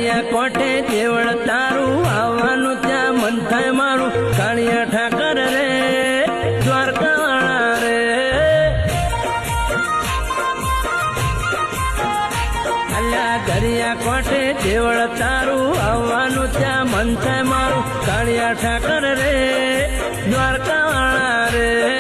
દરિયા કોઠે દેવળ તારું આવવાનું ત્યાં મન થાય મારું કાળિયા ઠાકર રે દ્વારકાવાળા રે અલ્યા દરિયા કોઠે દેવળ તારું આવવાનું ત્યાં મન થાય મારું કાળિયા ઠાકર રે દ્વારકાવાળા રે